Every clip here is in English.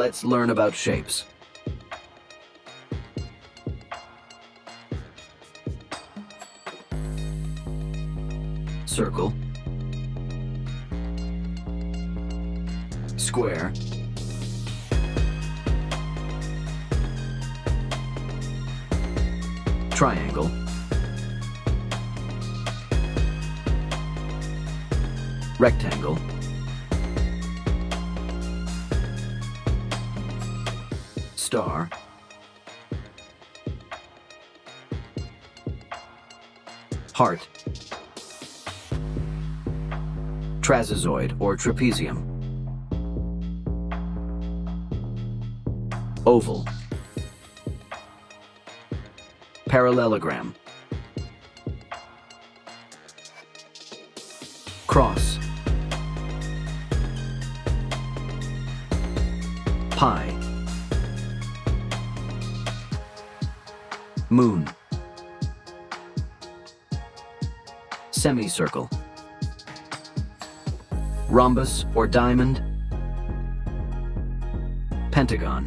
Let's learn about shapes. Circle, square, triangle, rectangle, star, heart, trapezoid or trapezium, oval, parallelogram, cross, pie, moon, semicircle, rhombus or diamond, pentagon,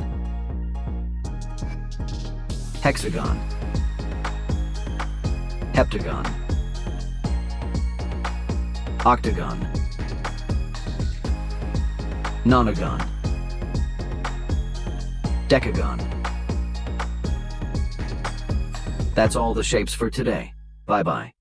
hexagon, heptagon, octagon, nonagon, decagon. That's all the shapes for today. Bye-bye.